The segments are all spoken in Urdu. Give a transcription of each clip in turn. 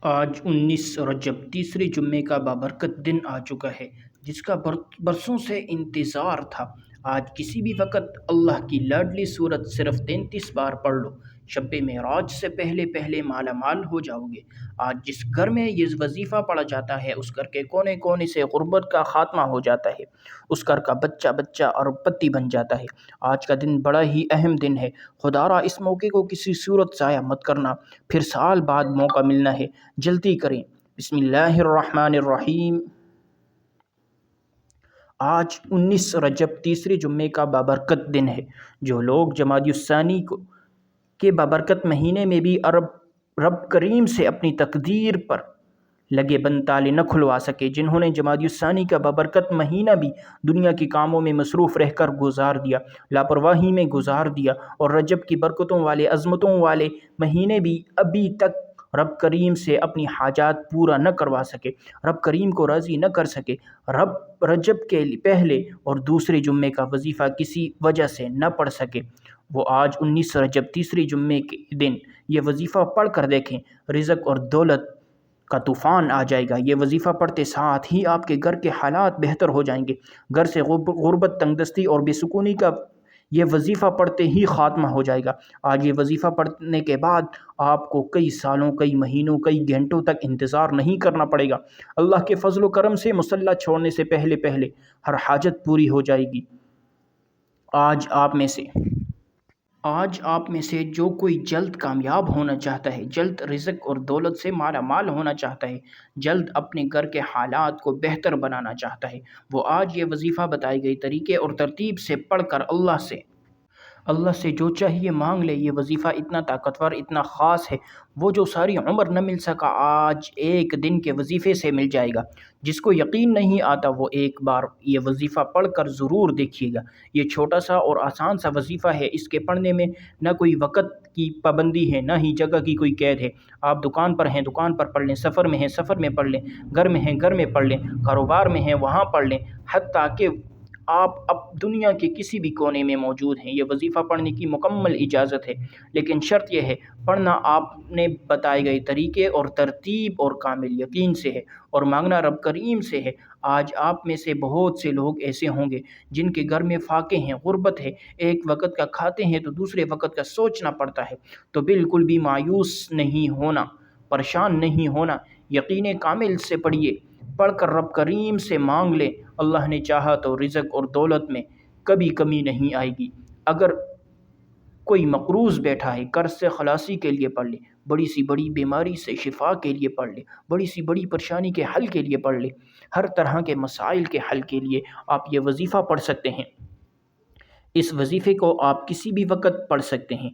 آج 19 رجب تیسرے جمعے کا بابرکت دن آ چکا ہے، جس کا برسوں سے انتظار تھا۔ آج کسی بھی وقت اللہ کی لاڈلی صورت صرف 33 بار پڑھ لو، شب معراج سے پہلے پہلے مالا مال ہو جاؤ گے۔ آج جس گھر میں یہ وظیفہ پڑھا جاتا ہے، اس گھر کے کونے کونے سے غربت کا خاتمہ ہو جاتا ہے، اس گھر کا بچہ بچہ ارب پتی بن جاتا ہے۔ آج کا دن بڑا ہی اہم دن ہے، خدا را اس موقع کو کسی صورت ضائع مت کرنا، پھر سال بعد موقع ملنا ہے، جلدی کریں۔ بسم اللہ الرحمن الرحیم۔ آج 19 رجب تیسرے جمعے کا بابرکت دن ہے۔ جو لوگ جمادی الثانی کے بابرکت مہینے میں بھی رب کریم سے اپنی تقدیر پر لگے بند تالے نہ کھلوا سکے، جنہوں نے جمادی الثانی کا بابرکت مہینہ بھی دنیا کے کاموں میں مصروف رہ کر گزار دیا، لاپرواہی میں گزار دیا، اور رجب کی برکتوں والے عظمتوں والے مہینے بھی ابھی تک رب کریم سے اپنی حاجات پورا نہ کروا سکے، رب کریم کو راضی نہ کر سکے، رجب کے پہلے اور دوسرے جمعے کا وظیفہ کسی وجہ سے نہ پڑھ سکے، وہ آج 19 رجب تیسرے جمعے کے دن یہ وظیفہ پڑھ کر دیکھیں، رزق اور دولت کا طوفان آ جائے گا۔ یہ وظیفہ پڑھتے ساتھ ہی آپ کے گھر کے حالات بہتر ہو جائیں گے، گھر سے غربت، تنگ دستی اور بے سکونی کا یہ وظیفہ پڑھتے ہی خاتمہ ہو جائے گا۔ آج یہ وظیفہ پڑھنے کے بعد آپ کو کئی سالوں، کئی مہینوں، کئی گھنٹوں تک انتظار نہیں کرنا پڑے گا۔ اللہ کے فضل و کرم سے مصلی چھوڑنے سے پہلے پہلے ہر حاجت پوری ہو جائے گی۔ آج آپ میں سے جو کوئی جلد کامیاب ہونا چاہتا ہے، جلد رزق اور دولت سے مالا مال ہونا چاہتا ہے، جلد اپنے گھر کے حالات کو بہتر بنانا چاہتا ہے، وہ آج یہ وظیفہ بتائی گئی طریقے اور ترتیب سے پڑھ کر اللہ سے جو چاہیے مانگ لے۔ یہ وظیفہ اتنا طاقتور، اتنا خاص ہے، وہ جو ساری عمر نہ مل سکا، آج ایک دن کے وظیفے سے مل جائے گا۔ جس کو یقین نہیں آتا، وہ ایک بار یہ وظیفہ پڑھ کر ضرور دیکھیے گا۔ یہ چھوٹا سا اور آسان سا وظیفہ ہے، اس کے پڑھنے میں نہ کوئی وقت کی پابندی ہے، نہ ہی جگہ کی کوئی قید ہے۔ آپ دکان پر ہیں، دکان پر پڑھ لیں، سفر میں ہیں، سفر میں پڑھ لیں، گھر میں ہیں، گھر میں پڑھ لیں، کاروبار میں ہیں، وہاں پڑھ لیں، حتیٰ کہ آپ اب دنیا کے کسی بھی کونے میں موجود ہیں، یہ وظیفہ پڑھنے کی مکمل اجازت ہے، لیکن شرط یہ ہے، پڑھنا آپ نے بتائے گئے طریقے اور ترتیب اور کامل یقین سے ہے، اور مانگنا رب کریم سے ہے۔ آج آپ میں سے بہت سے لوگ ایسے ہوں گے جن کے گھر میں فاقے ہیں، غربت ہے، ایک وقت کا کھاتے ہیں تو دوسرے وقت کا سوچنا پڑتا ہے، تو بالکل بھی مایوس نہیں ہونا، پریشان نہیں ہونا، یقین کامل سے پڑھیے، پڑھ کر رب کریم سے مانگ لیں، اللہ نے چاہا تو رزق اور دولت میں کبھی کمی نہیں آئے گی۔ اگر کوئی مقروض بیٹھا ہے، قرض سے خلاصی کے لیے پڑھ لے، بڑی سی بڑی بیماری سے شفا کے لیے پڑھ لے، بڑی سی بڑی پریشانی کے حل کے لیے پڑھ لے، ہر طرح کے مسائل کے حل کے لیے آپ یہ وظیفہ پڑھ سکتے ہیں۔ اس وظیفے کو آپ کسی بھی وقت پڑھ سکتے ہیں،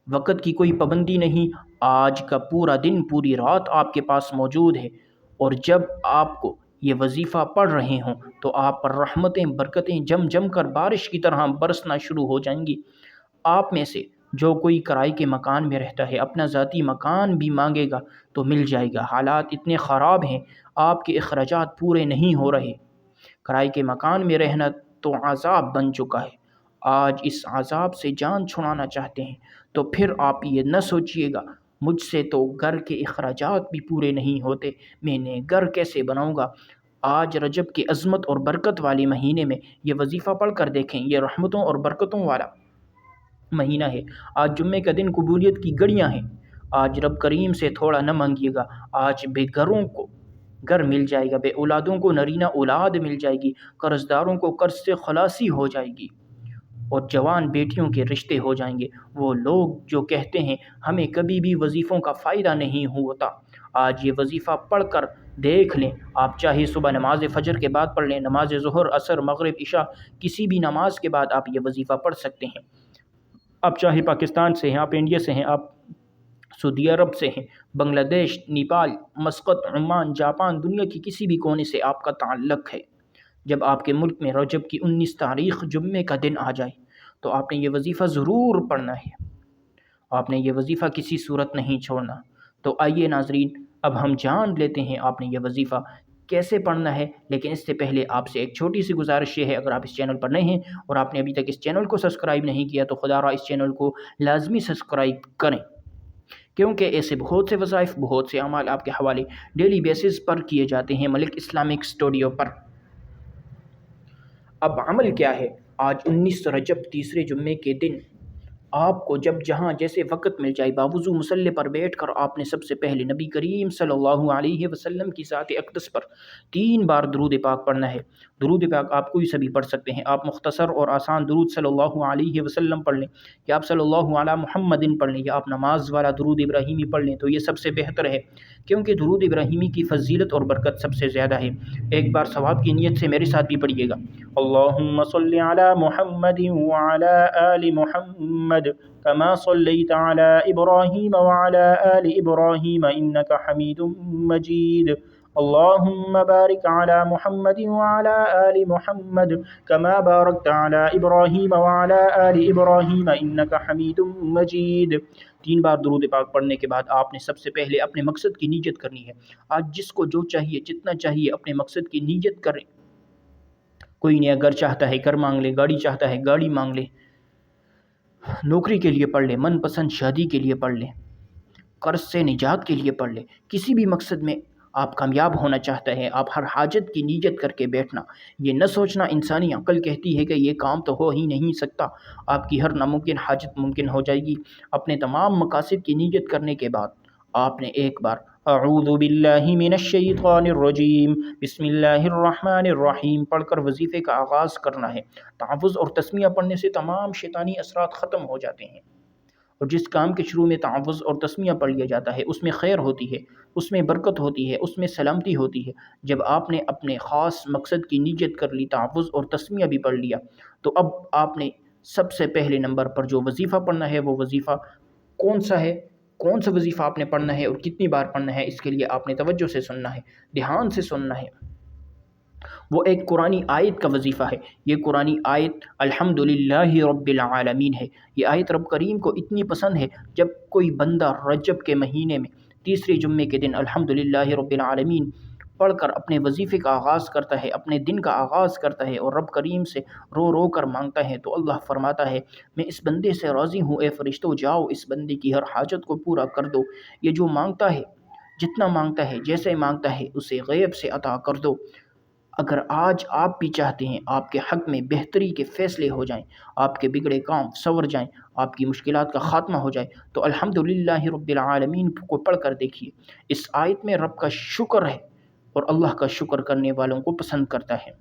وقت کی کوئی پابندی نہیں۔ آج کا پورا دن، پوری رات آپ کے پاس موجود ہے، اور جب آپ کو یہ وظیفہ پڑھ رہے ہوں تو آپ پر رحمتیں، برکتیں جم جم کر بارش کی طرح برسنا شروع ہو جائیں گی۔ آپ میں سے جو کوئی کرائے کے مکان میں رہتا ہے، اپنا ذاتی مکان بھی مانگے گا تو مل جائے گا۔ حالات اتنے خراب ہیں، آپ کے اخراجات پورے نہیں ہو رہے، کرائے کے مکان میں رہنا تو عذاب بن چکا ہے۔ آج اس عذاب سے جان چھڑانا چاہتے ہیں تو پھر آپ یہ نہ سوچئے گا، مجھ سے تو گھر کے اخراجات بھی پورے نہیں ہوتے، میں نے گھر کیسے بناؤں گا۔ آج رجب کی عظمت اور برکت والے مہینے میں یہ وظیفہ پڑھ کر دیکھیں، یہ رحمتوں اور برکتوں والا مہینہ ہے۔ آج جمعے کا دن قبولیت کی گھڑیاں ہیں۔ آج رب کریم سے تھوڑا نہ مانگیے گا، آج بے گھروں کو گھر مل جائے گا، بے اولادوں کو نرینہ اولاد مل جائے گی، قرض داروں کو قرض سے خلاصی ہو جائے گی، اور جوان بیٹیوں کے رشتے ہو جائیں گے۔ وہ لوگ جو کہتے ہیں ہمیں کبھی بھی وظیفوں کا فائدہ نہیں ہوتا، آج یہ وظیفہ پڑھ کر دیکھ لیں۔ آپ چاہے صبح نماز فجر کے بعد پڑھ لیں، نماز ظہر، عصر، مغرب، عشاء، کسی بھی نماز کے بعد آپ یہ وظیفہ پڑھ سکتے ہیں۔ آپ چاہے پاکستان سے ہیں، آپ انڈیا سے ہیں، آپ سعودی عرب سے ہیں، بنگلہ دیش، نیپال، مسقط، عمان، جاپان، دنیا کی کسی بھی کونے سے آپ کا تعلق ہے، جب آپ کے ملک میں رجب کی 19 تاریخ جمعے کا دن آ جائے تو آپ نے یہ وظیفہ ضرور پڑھنا ہے، آپ نے یہ وظیفہ کسی صورت نہیں چھوڑنا۔ تو آئیے ناظرین، اب ہم جان لیتے ہیں آپ نے یہ وظیفہ کیسے پڑھنا ہے، لیکن اس سے پہلے آپ سے ایک چھوٹی سی گزارش یہ ہے، اگر آپ اس چینل پر نئے ہیں اور آپ نے ابھی تک اس چینل کو سبسکرائب نہیں کیا تو خدا را اس چینل کو لازمی سبسکرائب کریں، کیونکہ ایسے بہت سے وظائف، بہت سے اعمال آپ کے حوالے ڈیلی بیسس پر کیے جاتے ہیں ملک اسلامک اسٹوڈیو پر۔ اب عمل کیا ہے؟ آج 19 رجب تیسرے جمعے کے دن آپ کو جب جہاں جیسے وقت مل جائے، باوضو مصلی پر بیٹھ کر آپ نے سب سے پہلے نبی کریم صلی اللہ علیہ وسلم کی ذات اقدس پر 3 بار درود پاک پڑھنا ہے۔ درود پاک آپ کوئی سا بھی پڑھ سکتے ہیں۔ آپ مختصر اور آسان درود صلی اللہ علیہ وسلم پڑھ لیں، یا آپ صلی اللہ علی محمد پڑھ لیں، یا آپ نماز والا درود ابراہیمی پڑھ لیں، تو یہ سب سے بہتر ہے، کیونکہ درود ابراہیمی کی فضیلت اور برکت سب سے زیادہ ہے۔ ایک بار ثواب کی نیت سے میرے ساتھ بھی پڑھیے گا۔ اللہم صلی علی محمد وعلی آل محمد كما صليت على إبراهيم وعلى آل إبراهيم إنك حميد مجيد اللهم بارك على محمد وعلى آل محمد كما باركت على إبراهيم وعلى آل إبراهيم إنك حميد مجيد۔ 3 بار درود پاک پڑھنے کے بعد آپ نے سب سے پہلے اپنے مقصد کی نیت کرنی ہے۔ آج جس کو جو چاہیے، جتنا چاہیے، اپنے مقصد کی نیت کریں۔ کوئی نیا گھر چاہتا ہے گھر مانگ لے، گاڑی چاہتا ہے گاڑی مانگ لے، نوکری کے لیے پڑھ لے، من پسند شادی کے لیے پڑھ لے، قرض سے نجات کے لیے پڑھ لے۔ کسی بھی مقصد میں آپ کامیاب ہونا چاہتا ہے، آپ ہر حاجت کی نیت کر کے بیٹھنا، یہ نہ سوچنا انسانی عقل کہتی ہے کہ یہ کام تو ہو ہی نہیں سکتا، آپ کی ہر ناممکن حاجت ممکن ہو جائے گی۔ اپنے تمام مقاصد کی نیت کرنے کے بعد آپ نے ایک بار اعوذ باللہ من الشیطان الرجیم بسم اللہ الرحمن الرحیم پڑھ کر وظیفے کا آغاز کرنا ہے۔ تعوذ اور تسمیہ پڑھنے سے تمام شیطانی اثرات ختم ہو جاتے ہیں، اور جس کام کے شروع میں تعوذ اور تسمیہ پڑھ لیا جاتا ہے اس میں خیر ہوتی ہے، اس میں برکت ہوتی ہے، اس میں سلامتی ہوتی ہے۔ جب آپ نے اپنے خاص مقصد کی نیت کر لی، تعوذ اور تسمیہ بھی پڑھ لیا، تو اب آپ نے سب سے پہلے نمبر پر جو وظیفہ پڑھنا ہے، وہ وظیفہ کون سا ہے، کون سا وظیفہ آپ نے پڑھنا ہے اور کتنی بار پڑھنا ہے، اس کے لیے آپ نے توجہ سے سننا ہے، دھیان سے سننا ہے۔ وہ ایک قرآنی آیت کا وظیفہ ہے۔ یہ قرآنی آیت الحمدللہ رب العالمین ہے۔ یہ آیت رب کریم کو اتنی پسند ہے، جب کوئی بندہ رجب کے مہینے میں تیسرے جمعے کے دن الحمدللہ رب العالمین پڑھ کر اپنے وظیفے کا آغاز کرتا ہے، اپنے دن کا آغاز کرتا ہے اور رب کریم سے رو رو کر مانگتا ہے، تو اللہ فرماتا ہے میں اس بندے سے راضی ہوں، اے فرشتوں جاؤ اس بندے کی ہر حاجت کو پورا کر دو، یہ جو مانگتا ہے، جتنا مانگتا ہے، جیسے مانگتا ہے، اسے غیب سے عطا کر دو۔ اگر آج آپ بھی چاہتے ہیں آپ کے حق میں بہتری کے فیصلے ہو جائیں، آپ کے بگڑے کام سنور جائیں، آپ کی مشکلات کا خاتمہ ہو جائے، تو الحمدللہ رب العالمین کو پڑھ کر دیکھیے۔ اس آیت میں رب کا شکر ہے، اور اللہ کا شکر کرنے والوں کو پسند کرتا ہے۔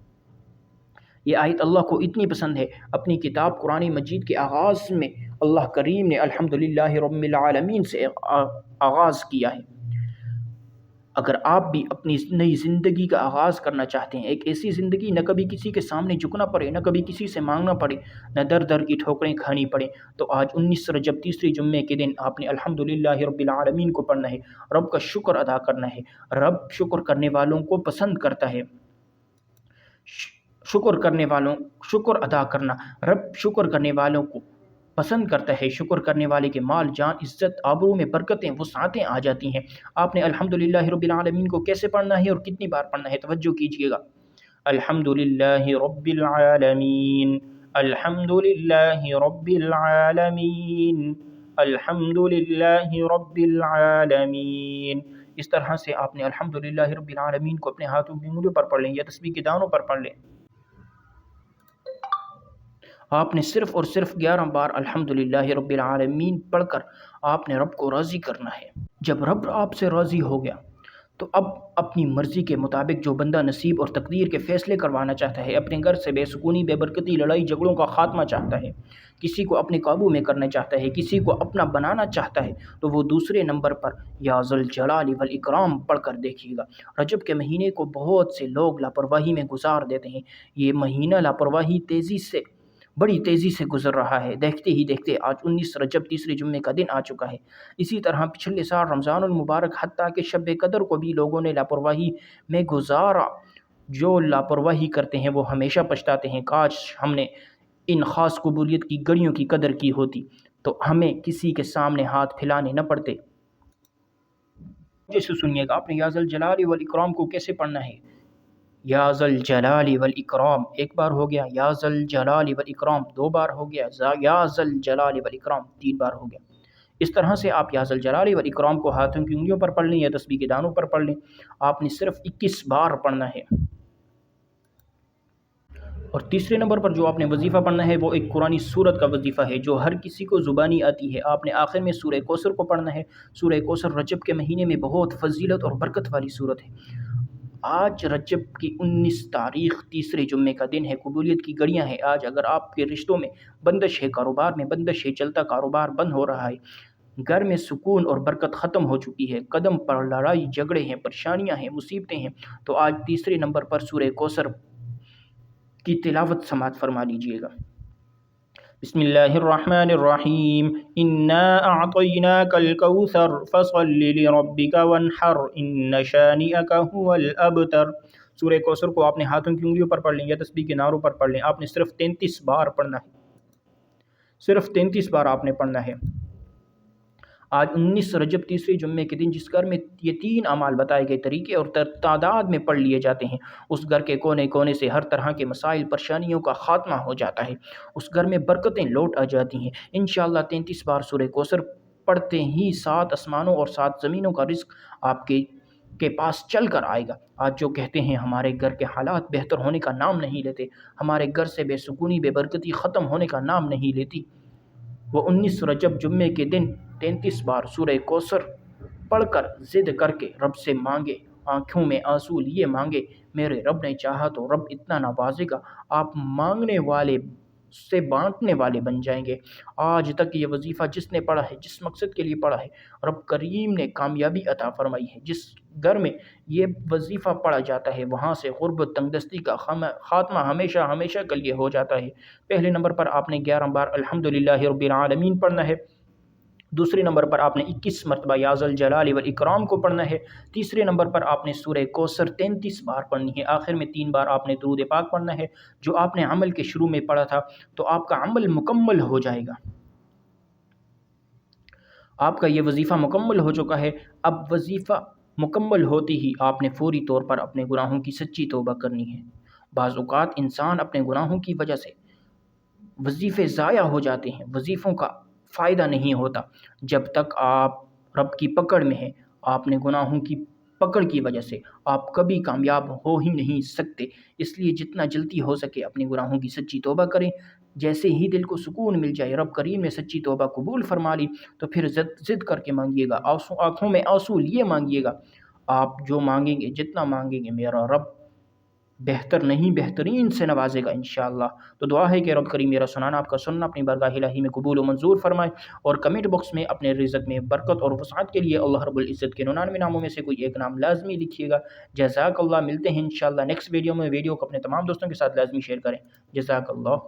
یہ آیت اللہ کو اتنی پسند ہے، اپنی کتاب قرآن مجید کے آغاز میں اللہ کریم نے الحمدللہ رب العالمین سے آغاز کیا ہے۔ اگر آپ بھی اپنی نئی زندگی کا آغاز کرنا چاہتے ہیں، ایک ایسی زندگی نہ کبھی کسی کے سامنے جھکنا پڑے، نہ کبھی کسی سے مانگنا پڑے، نہ در در کی ٹھوکریں کھانی پڑے، تو آج 19 رجب تیسرے جمعے کے دن آپ نے الحمدللہ رب العالمین کو پڑھنا ہے، رب کا شکر ادا کرنا ہے۔ رب شکر کرنے والوں کو پسند کرتا ہے۔ شکر ادا کرنا، رب شکر کرنے والوں کو پسند کرتا ہے۔ شکر کرنے والے کے مال، جان، عزت، آبرو میں برکتیں، وسعتیں آ جاتی ہیں۔ آپ نے الحمدللہ رب العالمین کو کیسے پڑھنا ہے اور کتنی بار پڑھنا ہے، توجہ کیجئے گا۔ الحمدللہ رب العالمین، الحمدللہ رب العالمین، الحمدللہ رب العالمین۔ اس طرح سے آپ نے الحمدللہ رب العالمین کو اپنے ہاتھوں کی انگلیوں پر پڑھ لیں یا تسبیح کے دانوں پر پڑھ لیں۔ آپ نے صرف اور صرف 11 بار الحمدللہ رب العالمین پڑھ کر آپ نے رب کو راضی کرنا ہے۔ جب رب آپ سے راضی ہو گیا، تو اب اپنی مرضی کے مطابق جو بندہ نصیب اور تقدیر کے فیصلے کروانا چاہتا ہے، اپنے گھر سے بے سکونی، بے برکتی، لڑائی جھگڑوں کا خاتمہ چاہتا ہے، کسی کو اپنے قابو میں کرنا چاہتا ہے، کسی کو اپنا بنانا چاہتا ہے، تو وہ دوسرے نمبر پر یا ذوالجلال والاکرام پڑھ کر دیکھیے گا۔ رجب کے مہینے کو بہت سے لوگ لاپرواہی میں گزار دیتے ہیں۔ یہ مہینہ لاپرواہی بڑی تیزی سے گزر رہا ہے۔ دیکھتے ہی دیکھتے آج 19 رجب تیسرے جمعے کا دن آ چکا ہے۔ اسی طرح پچھلے سال رمضان المبارک حتیٰ کہ شب قدر کو بھی لوگوں نے لاپرواہی میں گزارا۔ جو لاپرواہی کرتے ہیں وہ ہمیشہ پچھتاتے ہیں، کاش ہم نے ان خاص قبولیت کی گھڑیوں کی قدر کی ہوتی تو ہمیں کسی کے سامنے ہاتھ پھیلانے نہ پڑتے۔ جیسے سنیے گا، آپ نے یا ذوالجلال والاکرام کو کیسے پڑھنا ہے۔ یا ذوالجلال والاکرام، ایک بار ہو گیا، یا ذوالجلال والاکرام 2 بار ہو گیا، یا ذوالجلال والاکرام 3 بار ہو گیا۔ اس طرح سے آپ یا ذوالجلال والاکرام کو ہاتھوں کی انگلیوں پر پڑھ لیں یا تسبیح کے دانوں پر پڑھ لیں. آپ نے صرف 21 بار پڑھنا ہے. اور تیسرے نمبر پر جو آپ نے وظیفہ پڑھنا ہے وہ ایک قرآنی سورت کا وظیفہ ہے جو ہر کسی کو زبانی آتی ہے. آپ نے آخر میں سورہ کوثر کو پڑھنا ہے. سورہ کوثر رجب کے مہینے میں بہت فضیلت اور برکت والی سورت ہے. آج رجب کی 19 تاریخ تیسرے جمعے کا دن ہے. قبولیت کی گھڑیاں ہیں. آج اگر آپ کے رشتوں میں بندش ہے، کاروبار میں بندش ہے، چلتا کاروبار بند ہو رہا ہے، گھر میں سکون اور برکت ختم ہو چکی ہے، قدم پر لڑائی جھگڑے ہیں، پریشانیاں ہیں، مصیبتیں ہیں، تو آج تیسرے نمبر پر سورہ کوثر کی تلاوت سماعت فرما لیجئے گا. بسم اللہ الرحمن الرحیم. انا اعطیناک الکوثر فصل لربک وانحر ان شانئک هو الابتر. سورہ کوثر کو آپ نے ہاتھوں کی انگلیوں پر پڑھ لیں یا تسبیح کے ناروں پر پڑھ لیں. آپ نے صرف 33 بار پڑھنا ہے. صرف 33 بار آپ نے پڑھنا ہے. آج 19 رجب تیسرے جمعے کے دن جس گھر میں یہ 3 اعمال بتائے گئے طریقے اور تعداد میں پڑھ لیے جاتے ہیں، اس گھر کے کونے کونے سے ہر طرح کے مسائل پریشانیوں کا خاتمہ ہو جاتا ہے، اس گھر میں برکتیں لوٹ آ جاتی ہیں. انشاءاللہ 33 بار سورہ کوثر پڑھتے ہی 7 آسمانوں اور 7 زمینوں کا رزق آپ کے پاس چل کر آئے گا. آج جو کہتے ہیں ہمارے گھر کے حالات بہتر ہونے کا نام نہیں لیتے، ہمارے گھر سے بے سکونی بے برکتی ختم ہونے کا نام نہیں لیتی، وہ 19 رجب جمعے کے دن 33 بار سورہ کوثر پڑھ کر ضد کر کے رب سے مانگے، آنکھوں میں آنسو لیے مانگے. میرے رب نے چاہا تو رب اتنا نوازے گا، آپ مانگنے والے سے بانٹنے والے بن جائیں گے. آج تک یہ وظیفہ جس نے پڑھا ہے، جس مقصد کے لیے پڑھا ہے، رب کریم نے کامیابی عطا فرمائی ہے. جس گھر میں یہ وظیفہ پڑھا جاتا ہے وہاں سے غربت تنگدستی کا خاتمہ ہمیشہ ہمیشہ کے لیے ہو جاتا ہے. پہلے نمبر پر آپ نے 11 بار الحمدللہ رب العالمین پڑھنا ہے. دوسرے نمبر پر آپ نے 21 مرتبہ یا ذوالجلال والاکرام کو پڑھنا ہے. تیسرے نمبر پر آپ نے سورہ کوثر 33 بار پڑھنی ہے. آخر میں 3 بار آپ نے درود پاک پڑھنا ہے. جو آپ نے عمل کے شروع میں پڑھا تھا تو آپ کا عمل مکمل ہو جائے گا. آپ کا یہ وظیفہ مکمل ہو چکا ہے. اب وظیفہ مکمل ہوتی ہی آپ نے فوری طور پر اپنے گناہوں کی سچی توبہ کرنی ہے. بعض اوقات انسان اپنے گناہوں کی وجہ سے وظیفے ضائع ہو جاتے ہیں، وظیفوں کا فائدہ نہیں ہوتا. جب تک آپ رب کی پکڑ میں ہیں، آپ نے گناہوں کی پکڑ کی وجہ سے آپ کبھی کامیاب ہو ہی نہیں سکتے. اس لیے جتنا جلدی ہو سکے اپنے گناہوں کی سچی توبہ کریں. جیسے ہی دل کو سکون مل جائے، رب کریم نے سچی توبہ قبول فرما لی، تو پھر ضد کر کے مانگیے گا، آنکھوں میں آنسو لیے مانگیے گا. آپ جو مانگیں گے، جتنا مانگیں گے، میرا رب بہتر نہیں بہترین سے نوازے گا انشاءاللہ. تو دعا ہے کہ رب کریم میرا سنانا آپ کا سننا اپنی بارگاہ الہی میں قبول و منظور فرمائے، اور کمنٹ باکس میں اپنے رزق میں برکت اور وسعت کے لیے اللہ رب العزت کے 99 ناموں میں سے کوئی ایک نام لازمی لکھیے گا. جزاک اللہ. ملتے ہیں انشاءاللہ نیکسٹ ویڈیو میں. ویڈیو کو اپنے تمام دوستوں کے ساتھ لازمی شیئر کریں. جزاک اللہ.